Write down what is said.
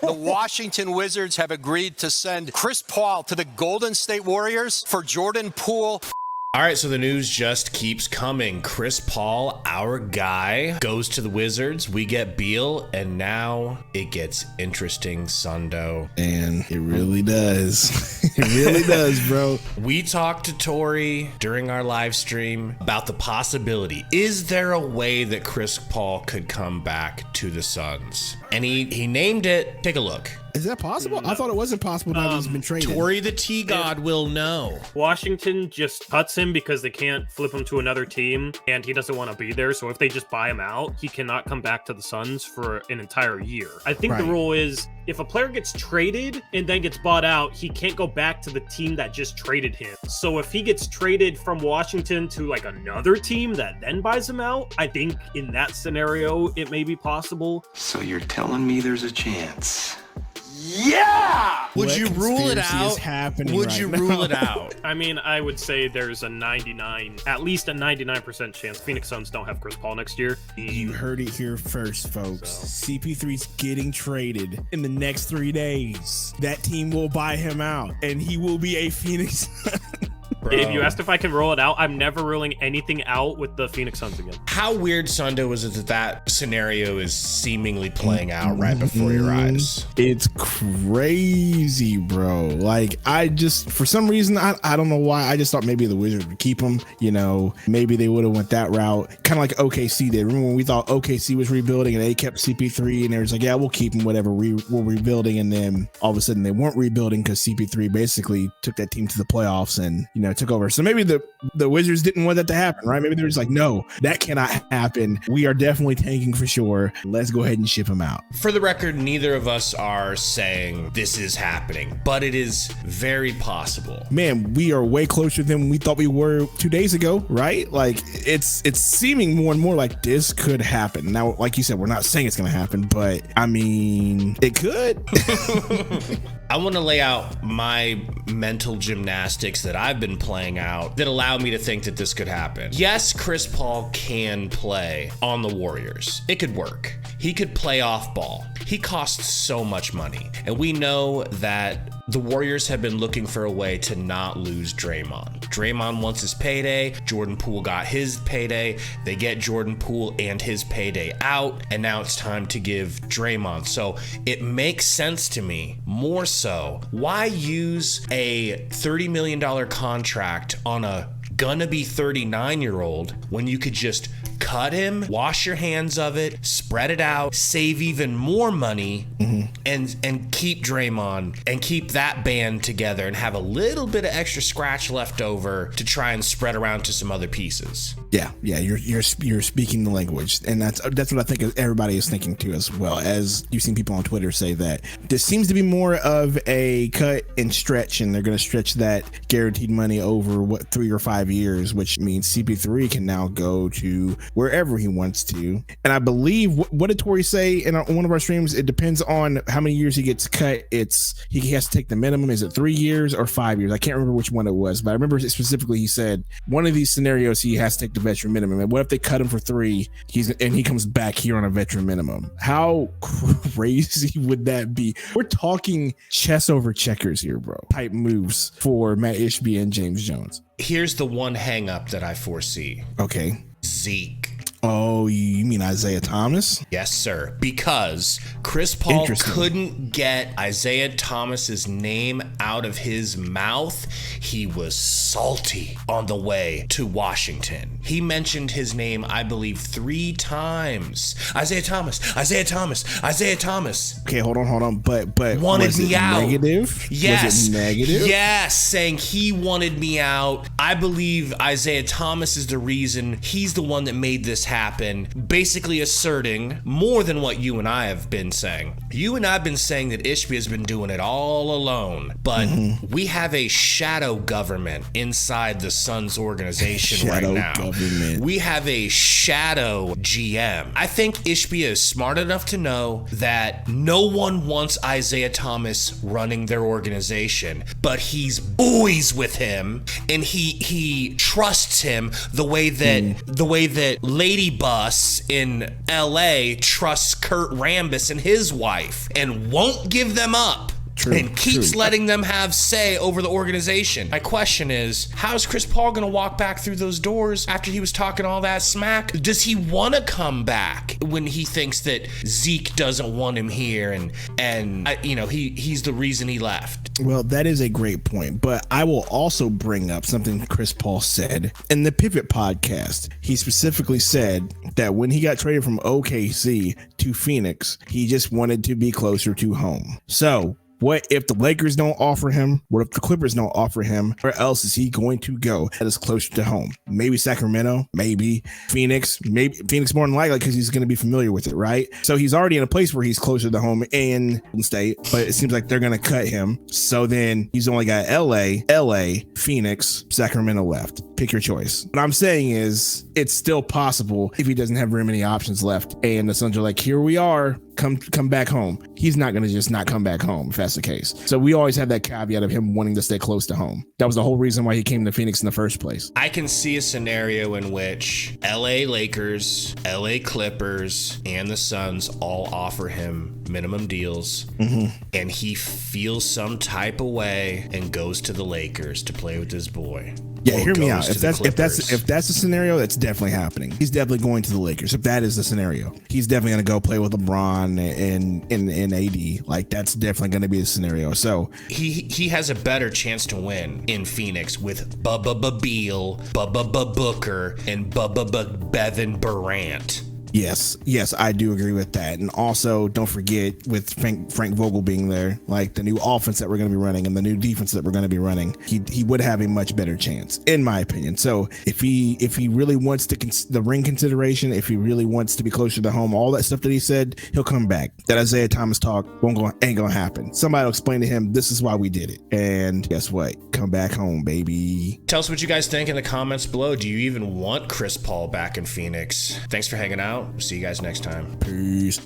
The Washington Wizards have agreed to send Chris Paul to the Golden State Warriors for Jordan Poole. All right, so the news just keeps coming. Chris Paul, our guy, goes to the Wizards. We get Beal, and now it gets interesting, Sundo. And it really does. It really does, bro. We talked to Tori during our live stream about the possibility. Is there a way that Chris Paul could come back to the Suns? And he named it. Take a look. Is that possible? I thought it wasn't possible now that he's been traded. Tori the T-God will know. Washington just cuts him because they can't flip him to another team, and he doesn't want to be there. So if they just buy him out, he cannot come back to the Suns for an entire year. I think the rule is if a player gets traded and then gets bought out, he can't go back to the team that just traded him. So if he gets traded from Washington to like another team that then buys him out, I think in that scenario, it may be possible. So you're telling me there's a chance? Yeah! Would you rule it out? Would you rule it out? I mean, I would say there's at least a 99% chance Phoenix Suns don't have Chris Paul next year. You heard it here first, folks. CP3's getting traded in the next 3 days. That team will buy him out, and he will be a Phoenix Sun. Bro. If you asked if I can roll it out, I'm never ruling anything out with the Phoenix Suns again. How weird, Sundo, is it that scenario is seemingly playing out right before your eyes? It's crazy, bro. Like, for some reason, I don't know why. I just thought maybe the Wizards would keep him. You know, maybe they would have went that route. Kind of like OKC did. Remember when we thought OKC was rebuilding and they kept CP3 and they was like, yeah, we'll keep him, whatever. We're rebuilding. And then all of a sudden they weren't rebuilding because CP3 basically took that team to the playoffs and, you know, took over. So maybe the Wizards didn't want that to happen, right? Maybe they were just like, no, that cannot happen. We are definitely tanking for sure. Let's go ahead and ship him out. For the record, neither of us are saying this is happening, but it is very possible. Man, we are way closer than we thought we were 2 days ago, right? Like it's seeming more and more like this could happen. Now, like you said, we're not saying it's going to happen, but I mean, it could. I want to lay out my mental gymnastics that I've been playing out that allow me to think that this could happen. Yes, Chris Paul can play on the Warriors. It could work. He could play off ball. He costs so much money. And we know that the Warriors have been looking for a way to not lose Draymond. Draymond wants his payday. Jordan Poole got his payday. They get Jordan Poole and his payday out. And now it's time to give Draymond. So it makes sense to me, more so. Why use a $30 million contract on a gonna be 39-year-old when you could just cut him, wash your hands of it, spread it out, save even more money, and keep Draymond and keep that band together and have a little bit of extra scratch left over to try and spread around to some other pieces. Yeah, you're speaking the language, and that's what I think everybody is thinking too, as well. As you've seen people on Twitter say that this seems to be more of a cut and stretch, and they're going to stretch that guaranteed money over 3 or 5 years, which means CP3 can now go to wherever he wants to. And I believe what did Tori say in one of our streams? It depends on how many years he gets cut. He has to take the minimum. Is it 3 years or 5 years? I can't remember which one it was, but I remember specifically he said one of these scenarios he has to take the veteran minimum. And what if they cut him for 3? He comes back here on a veteran minimum? How crazy would that be? We're talking chess over checkers here, bro. Type moves for Matt Ishbia and James Jones. Here's the one hang up that I foresee. Okay. Zeke. Oh, you mean Isaiah Thomas? Yes, sir. Because Chris Paul couldn't get Isaiah Thomas's name out of his mouth. He was salty on the way to Washington. He mentioned his name, I believe, 3 times. Isaiah Thomas, Isaiah Thomas, Isaiah Thomas. Okay, hold on. But wanted me out. Negative? Yes. Was it negative? Yes, saying he wanted me out. I believe Isaiah Thomas is the reason. He's the one that made this happen, basically asserting more than what you and I have been saying. You and I have been saying that Ishbia has been doing it all alone, but we have a shadow government inside the Suns organization right now. We have a shadow GM. I think Ishbia is smart enough to know that no one wants Isaiah Thomas running their organization, but he's buoys with him and he trusts him the way that Lady lady bus in LA trusts Kurt Rambis and his wife and won't give them up. True, and keeps true. letting them have say over the organization. My question is, how is Chris Paul going to walk back through those doors after he was talking all that smack? Does he want to come back when he thinks that Zeke doesn't want him here and he's the reason he left? Well, that is a great point, but I will also bring up something Chris Paul said in the Pivot podcast. He specifically said that when he got traded from OKC to Phoenix, he just wanted to be closer to home. So what if the Lakers don't offer him? What if the Clippers don't offer him? Where else is he going to go that is closer to home? Maybe Sacramento, maybe Phoenix, maybe Phoenix more than likely because he's going to be familiar with it, right? So he's already in a place where he's closer to home in Golden State, but it seems like they're going to cut him. So then he's only got LA, Phoenix, Sacramento left. Pick your choice. What I'm saying is it's still possible if he doesn't have very many options left and the Suns are like, here we are, come back home. He's not going to just not come back home if that's the case. So we always have that caveat of him wanting to stay close to home. That was the whole reason why he came to Phoenix in the first place. I can see a scenario in which LA Lakers, LA Clippers, and the Suns all offer him minimum deals, and he feels some type of way and goes to the Lakers to play with his boy. Yeah, Or hear me goes out. to If the that's the scenario, that's definitely happening. He's definitely going to the Lakers. If that is the scenario, he's definitely going to go play with LeBron and AD. Like that's definitely going to be the scenario. So he has a better chance to win in Phoenix with Bubba Beal, Bubba Booker, and Bubba Bevan Durant. Yes, I do agree with that. And also, don't forget with Frank Vogel being there, like the new offense that we're going to be running and the new defense that we're going to be running, he would have a much better chance, in my opinion. So if he really wants the ring consideration, if he really wants to be closer to home, all that stuff that he said, he'll come back. That Isaiah Thomas talk ain't gonna happen. Somebody will explain to him this is why we did it. And guess what? Come back home, baby. Tell us what you guys think in the comments below. Do you even want Chris Paul back in Phoenix? Thanks for hanging out. See you guys next time. Peace.